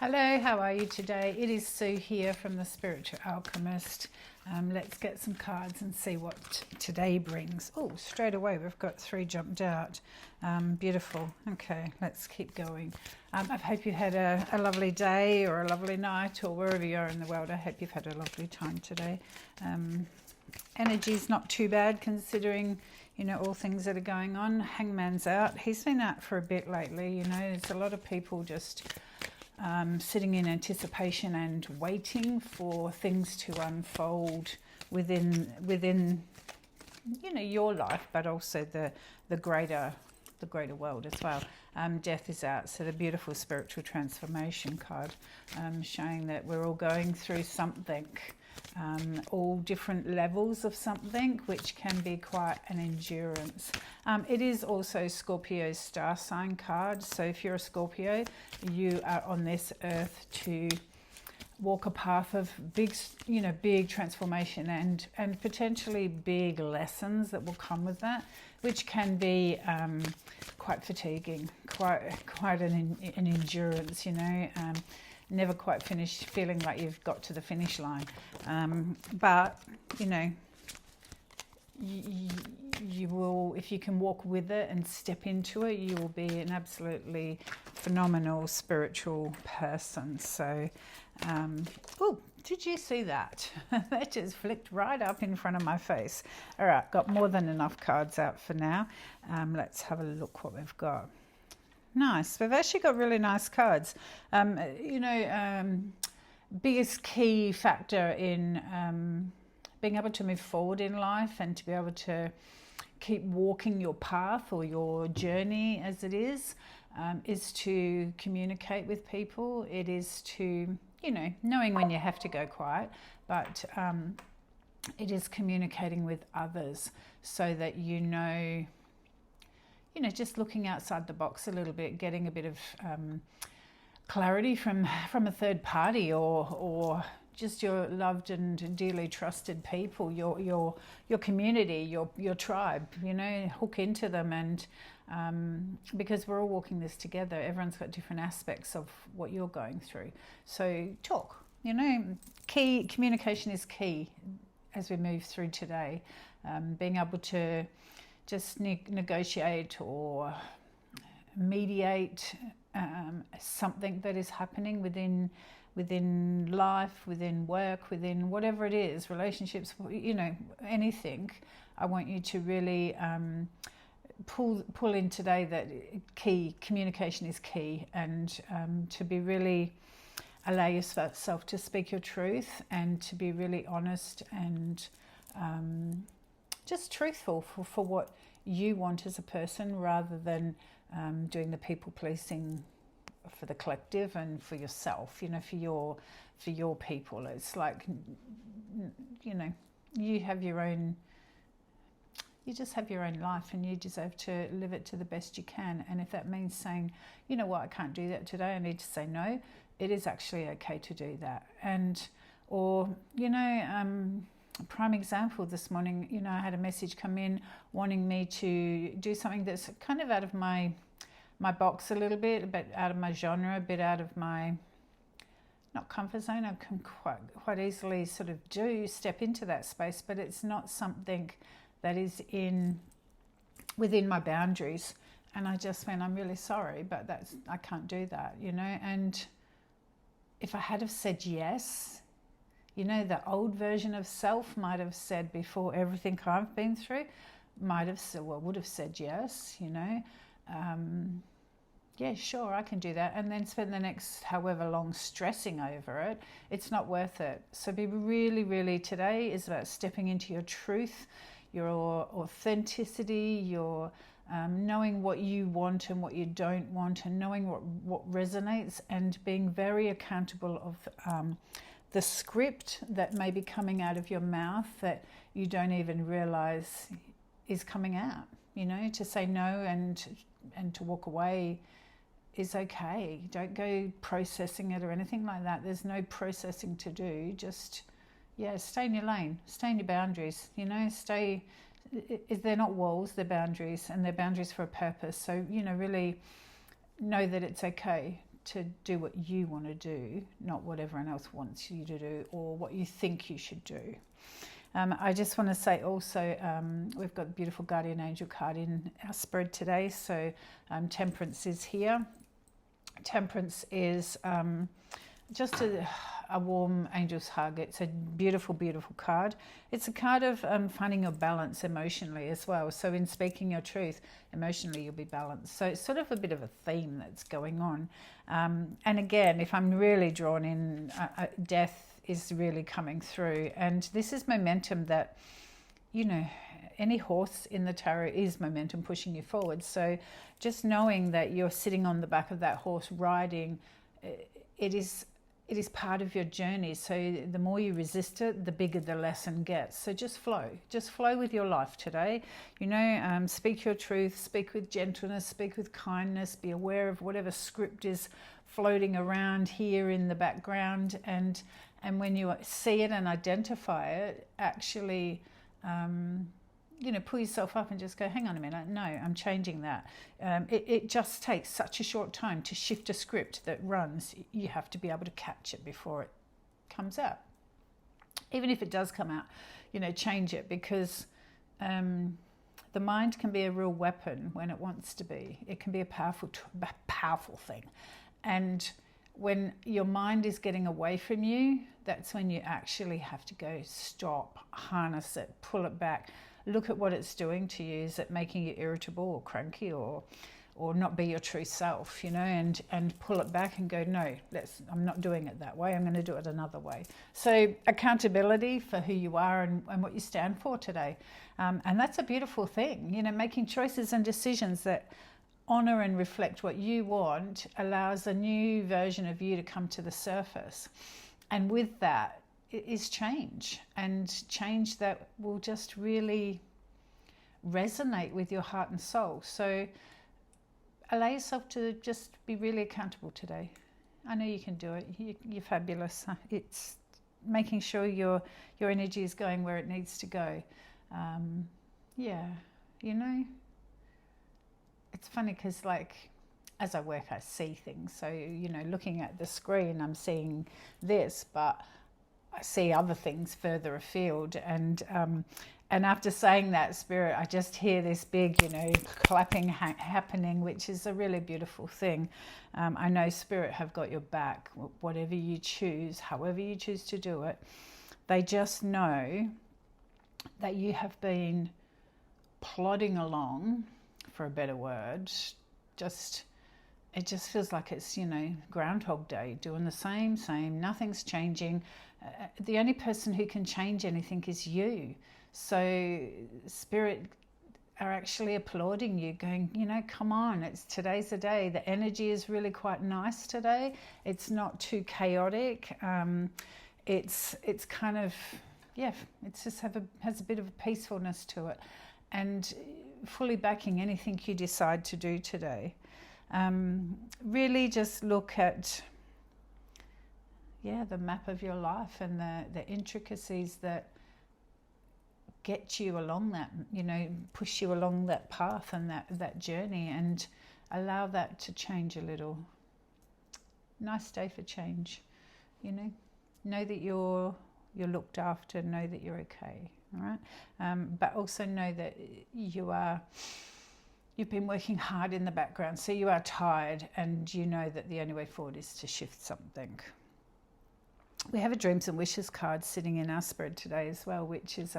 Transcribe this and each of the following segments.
Hello, how are you today? It is Sue here from the Spiritual Alchemist. Let's get some cards and see what today brings. Oh, straight away we've got 3 jumped out. Beautiful. Okay, let's keep going. I hope you had a lovely day or a lovely night, or wherever you are in the world. I hope you've had a lovely time today. Energy's not too bad considering, all things that are going on. Hangman's out. He's been out for a bit lately. There's a lot of people just sitting in anticipation and waiting for things to unfold within your life, but also the greater world as well. Death is out, so the beautiful spiritual transformation card, showing that we're all going through something, all different levels of something, which can be quite an endurance. It is also Scorpio's star sign card, so if you're a Scorpio, you are on this earth to walk a path of big transformation and potentially big lessons that will come with that, which can be quite fatiguing, quite an endurance, never quite finished, feeling like you've got to the finish line. But you will, if you can walk with it and step into it, you will be an absolutely phenomenal spiritual person. So, oh, did you see that? That just flicked right up in front of my face. All right, got more than enough cards out for now. Let's have a look what we've got. Nice. We've actually got really nice cards. Biggest key factor in being able to move forward in life and to be able to keep walking your path or your journey as it is to communicate with people. It is to, knowing when you have to go quiet, but it is communicating with others so that just looking outside the box a little bit, getting a bit of clarity from a third party or just your loved and dearly trusted people, your community, your tribe, hook into them. And because we're all walking this together, everyone's got different aspects of what you're going through. So talk, key communication is key as we move through today. Being able to just negotiate or mediate something that is happening within life, within work, within whatever it is, relationships, anything. I want you to really pull in today that communication is key, and to be really allow yourself to speak your truth and to be really honest and just truthful for what you want as a person, rather than doing the people policing for the collective and for yourself, for your people. It's like, you have your own, you just have your own life and you deserve to live it to the best you can. And if that means saying, I can't do that today, I need to say no, it is actually okay to do that. A prime example this morning, I had a message come in wanting me to do something that's kind of out of my box a little bit, a bit out of my genre, a bit out of my, not comfort zone. I can quite easily sort of step into that space, but it's not something that is within my boundaries. And I just went, I'm really sorry, but I can't do that, and if I had have said yes, the old version of self might have said, before everything I've been through, would have said yes, yeah, sure, I can do that, and then spend the next however long stressing over it. It's not worth it. So be really, really, today is about stepping into your truth, your authenticity, your knowing what you want and what you don't want, and knowing what resonates, and being very accountable of the script that may be coming out of your mouth that you don't even realize is coming out. To say no and to walk away is okay. Don't go processing it or anything like that. There's no processing to do. Just, stay in your lane, stay in your boundaries, they're not walls, they're boundaries, and they're boundaries for a purpose. So, really know that it's okay to do what you want to do, not what everyone else wants you to do or what you think you should do. I just want to say also, we've got the beautiful Guardian Angel card in our spread today. So Temperance is here. Temperance is just a warm angel's hug. It's a beautiful, beautiful card. It's a card of finding your balance emotionally as well. So in speaking your truth, emotionally you'll be balanced. So it's sort of a bit of a theme that's going on. And again, if I'm really drawn in, death is really coming through. And this is momentum that, you know, any horse in the tarot is momentum pushing you forward. So just knowing that you're sitting on the back of that horse riding, it is part of your journey. So the more you resist it, the bigger the lesson gets. So just flow with your life today. You know, speak your truth, speak with gentleness, speak with kindness, be aware of whatever script is floating around here in the background. And when you see it and identify it, actually, you know, pull yourself up and just go, hang on a minute, no, I'm changing that. It just takes such a short time to shift a script that runs. You have to be able to catch it before it comes out. Even if it does come out, you know, change it, because the mind can be a real weapon when it wants to be. It can be a powerful thing. And when your mind is getting away from you, that's when you actually have to go stop, harness it, pull it back, look at what it's doing to you. Is it making you irritable or cranky or not be your true self, you know, and pull it back and go, no, I'm not doing it that way. I'm going to do it another way. So accountability for who you are and what you stand for today. And that's a beautiful thing, you know, making choices and decisions that honor and reflect what you want allows a new version of you to come to the surface. And with that is change, and change that will just really resonate with your heart and soul. So allow yourself to just be really accountable today. I know you can do it. You're fabulous. It's making sure your energy is going where it needs to go. Yeah, you know, it's funny because, like, as I work, I see things. So, you know, looking at the screen, I'm seeing this, but I see other things further afield. And after saying that, Spirit, I just hear this big, you know, clapping happening, which is a really beautiful thing. I know Spirit have got your back, whatever you choose, however you choose to do it. They just know that you have been plodding along, for a better word, it just feels like it's, you know, Groundhog Day, doing the same, nothing's changing. The only person who can change anything is you. So Spirit are actually applauding you, going, you know, come on, today's the day. The energy is really quite nice today. It's not too chaotic. It's kind of, yeah, it's just has a bit of a peacefulness to it, and fully backing anything you decide to do today. Really just look at, the map of your life and the intricacies that get you along that, you know, push you along that path and that journey, and allow that to change a little. Nice day for change, you know that you're looked after, know that you're okay, all right? But also know that you've been working hard in the background, so you are tired, and you know that the only way forward is to shift something. We have a Dreams and Wishes card sitting in our spread today as well, which is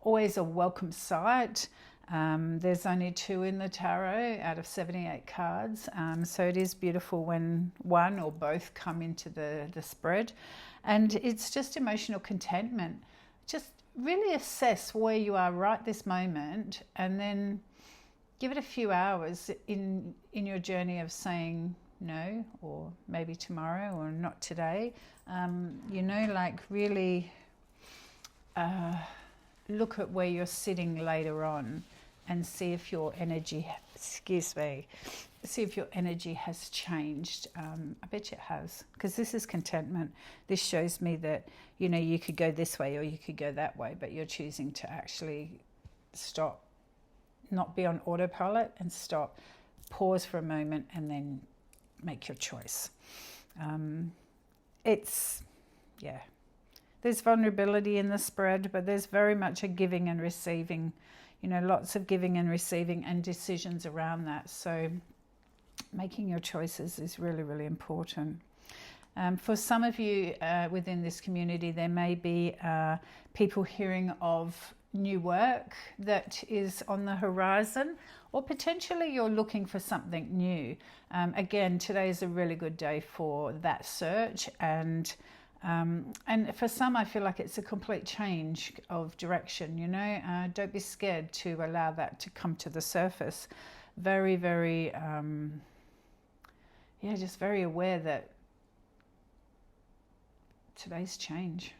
always a welcome sight. There's only 2 in the tarot out of 78 cards, so it is beautiful when one or both come into the spread. And it's just emotional contentment. Just really assess where you are right this moment, and then give it a few hours in your journey of saying no, or maybe tomorrow, or not today. You know, like really look at where you're sitting later on and see if your energy, see if your energy has changed. I bet you it has, because this is contentment. This shows me that, you know, you could go this way or you could go that way, but you're choosing to actually stop, not be on autopilot, and stop, pause for a moment, and then make your choice. There's vulnerability in the spread, but there's very much a giving and receiving, lots of giving and receiving and decisions around that. So making your choices is really, really important. For some of you within this community, there may be people hearing of new work that is on the horizon, or potentially you're looking for something new. Again, today is a really good day for that search, and for some, I feel like it's a complete change of direction. Don't be scared to allow that to come to the surface. Very, very, just very aware that today's change,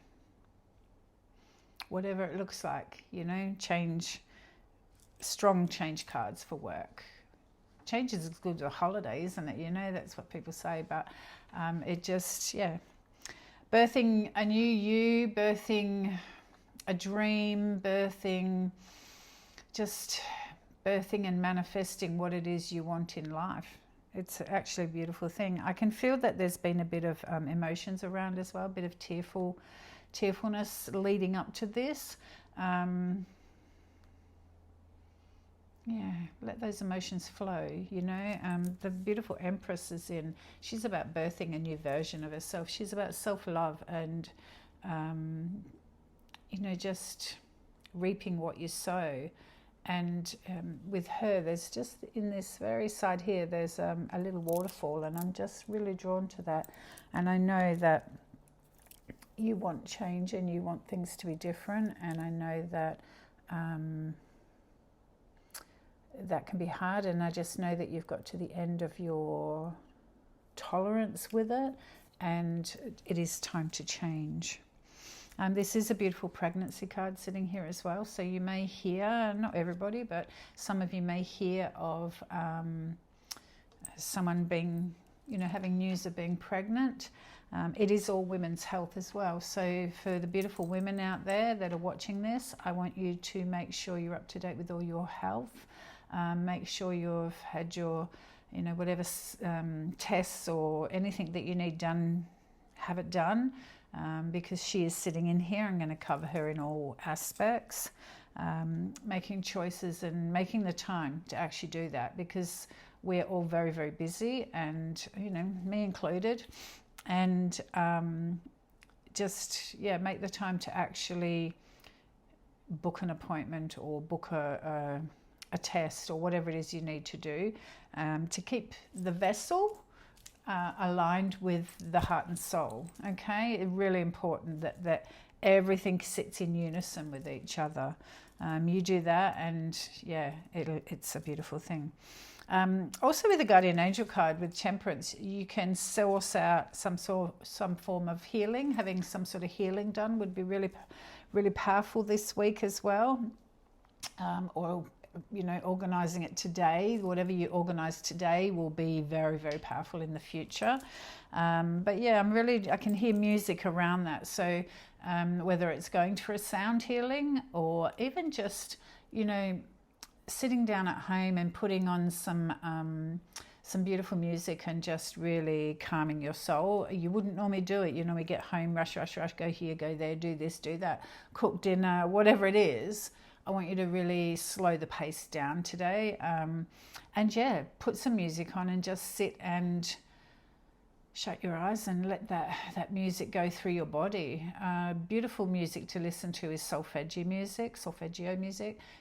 whatever it looks like, change, strong change cards for work. Change is as good as a holiday, isn't it? That's what people say, but it just, birthing a new you, birthing a dream, birthing and manifesting what it is you want in life. It's actually a beautiful thing. I can feel that there's been a bit of emotions around as well, a bit of tearfulness leading up to this. Let those emotions flow, The beautiful Empress is she's about birthing a new version of herself. She's about self-love and, just reaping what you sow. And with her, there's just in this very side here, there's a little waterfall, and I'm just really drawn to that. And I know that you want change and you want things to be different, and I know that that can be hard, and I just know that you've got to the end of your tolerance with it, and it is time to change. This is a beautiful pregnancy card sitting here as well. So you may hear, not everybody, but some of you may hear of someone being, having news of being pregnant. It is all women's health as well. So for the beautiful women out there that are watching this, I want you to make sure you're up to date with all your health. Make sure you've had your, whatever tests or anything that you need done, have it done. Because she is sitting in here, I'm going to cover her in all aspects, making choices and making the time to actually do that, because we're all very, very busy, and me included, and make the time to actually book an appointment or book a test or whatever it is you need to do to keep the vessel aligned with the heart and soul. Okay, it's really important that everything sits in unison with each other. You do that, and it's a beautiful thing. Also, with the Guardian Angel card with Temperance, you can source out some form of healing. Having some sort of healing done would be really, really powerful this week as well. Or organising it today. Whatever you organise today will be very, very powerful in the future. I can hear music around that. So whether it's going for a sound healing, or even just, sitting down at home and putting on some beautiful music and just really calming your soul. You wouldn't normally do it. You normally get home, rush, go here, go there, do this, do that, cook dinner, whatever it is. I want you to really slow the pace down today, put some music on and just sit and shut your eyes and let that music go through your body. Beautiful music to listen to is solfeggio music.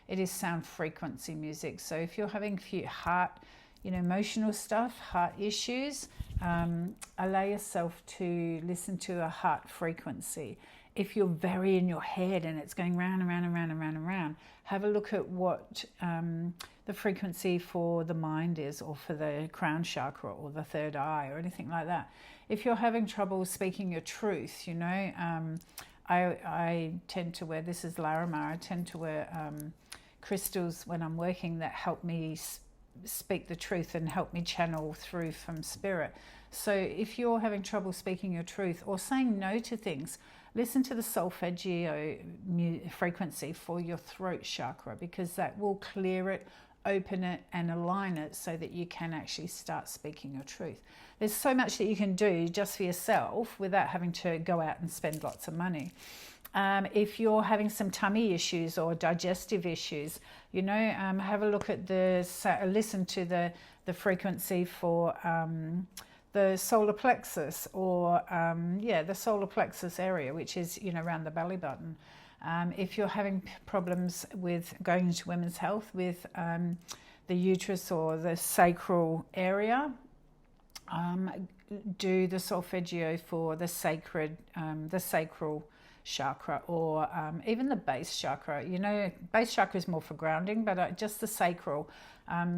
It is sound frequency music. So if you're having a few heart, emotional stuff, heart issues, allow yourself to listen to a heart frequency. If you're very in your head and it's going round and round and round and round and round, have a look at what the frequency for the mind is, or for the crown chakra or the third eye or anything like that. If you're having trouble speaking your truth, I tend to wear, this is Larimar, I tend to wear crystals when I'm working that help me speak the truth and help me channel through from spirit. So if you're having trouble speaking your truth or saying no to things, listen to the solfeggio frequency for your throat chakra, because that will clear it, open it and align it so that you can actually start speaking your truth. There's so much that you can do just for yourself without having to go out and spend lots of money. If you're having some tummy issues or digestive issues, have a look at listen to the frequency for the solar plexus, or the solar plexus area, which is around the belly button. If you're having problems with going into women's health with the uterus or the sacral area, do the solfeggio for the sacral chakra, or even the base chakra. Base chakra is more for grounding, but just the sacral,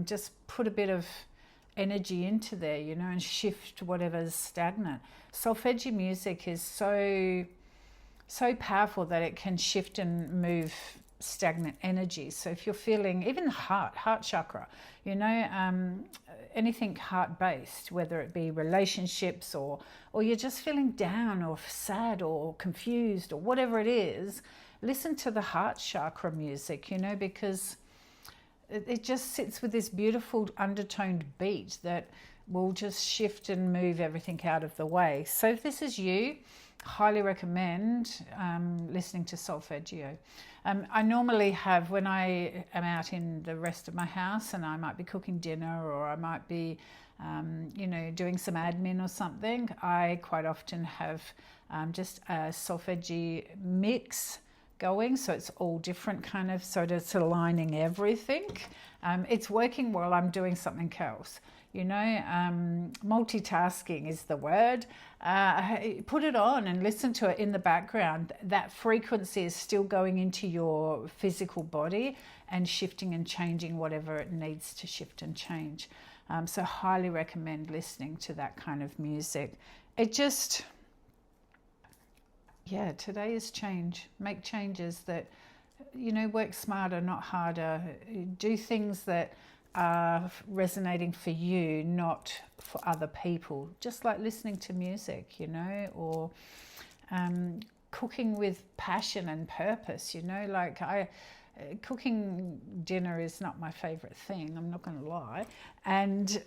just put a bit of energy into there, and shift whatever's stagnant. Solfeggio music is so powerful that it can shift and move stagnant energy. So if you're feeling, even the heart chakra, anything heart based, whether it be relationships or you're just feeling down or sad or confused or whatever it is, listen to the heart chakra music, because it just sits with this beautiful undertoned beat that will just shift and move everything out of the way. So if this is you, highly recommend listening to solfeggio. I normally have, when I am out in the rest of my house and I might be cooking dinner, or I might be doing some admin or something, I quite often have just a solfeggio mix going, so it's all different kind of, so it's aligning everything. It's working while I'm doing something else. Multitasking is the word. Put it on and listen to it in the background. That frequency is still going into your physical body and shifting and changing whatever it needs to shift and change. So highly recommend listening to that kind of music. It just, today is change. Make changes that, work smarter, not harder. Do things that are resonating for you, not for other people. Just like listening to music, or cooking with passion and purpose, cooking dinner is not my favorite thing, I'm not going to lie. And,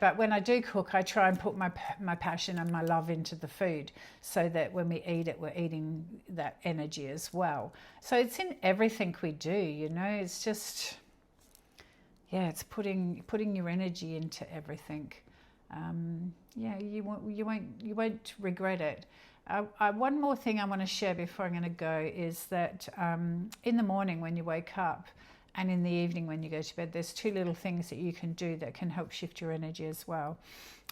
but when I do cook, I try and put my passion and my love into the food, so that when we eat it, we're eating that energy as well. So it's in everything we do, it's just, it's putting your energy into everything. You won't regret it. One more thing I want to share before I'm going to go is that in the morning when you wake up, and in the evening when you go to bed, there's two little things that you can do that can help shift your energy as well.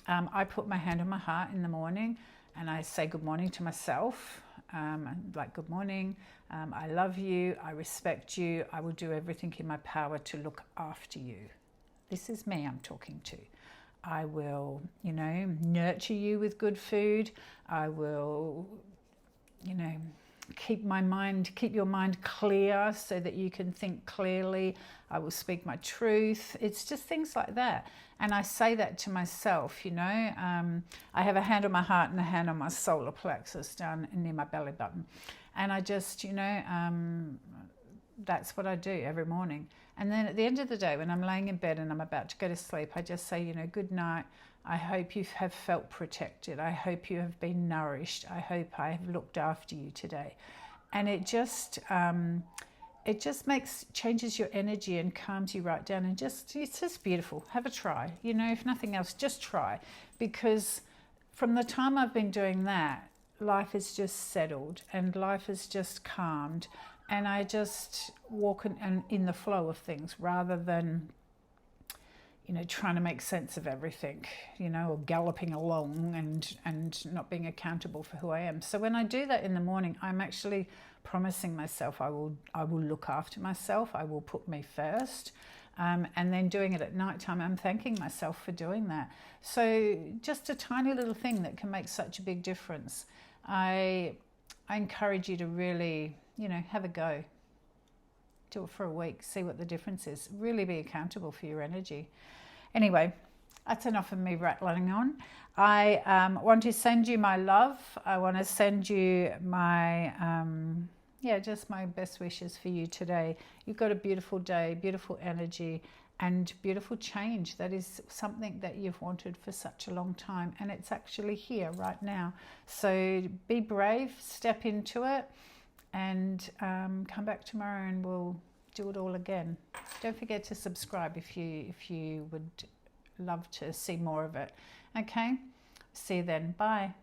I put my hand on my heart in the morning and I say good morning to myself. Good morning, I love you, I respect you, I will do everything in my power to look after you. This is me I'm talking to. I will, nurture you with good food. I will, keep your mind clear so that you can think clearly. I will speak my truth. It's just things like that. And I say that to myself, I have a hand on my heart and a hand on my solar plexus down near my belly button. And I just, that's what I do every morning. And then at the end of the day, when I'm laying in bed and I'm about to go to sleep, I just say, good night. I hope you have felt protected. I hope you have been nourished. I hope I have looked after you today. And it just changes your energy and calms you right down. And it's just beautiful. Have a try. If nothing else, just try. Because from the time I've been doing that, life is just settled and life is just calmed. And I just walk in the flow of things rather than, trying to make sense of everything, or galloping along and not being accountable for who I am. So when I do that in the morning, I'm actually promising myself I will look after myself. I will put me first. And then doing it at nighttime, I'm thanking myself for doing that. So just a tiny little thing that can make such a big difference. I encourage you to really, have a go. Do it for a week, see what the difference is. Really be accountable for your energy. Anyway, that's enough of me rattling on. I want to send you my love. I want to send you my, just my best wishes for you today. You've got a beautiful day, beautiful energy, and beautiful change. That is something that you've wanted for such a long time, and it's actually here right now. So be brave, step into it, and come back tomorrow and we'll do it all again. Don't forget to subscribe if you would love to see more of it. Okay, see you then. Bye.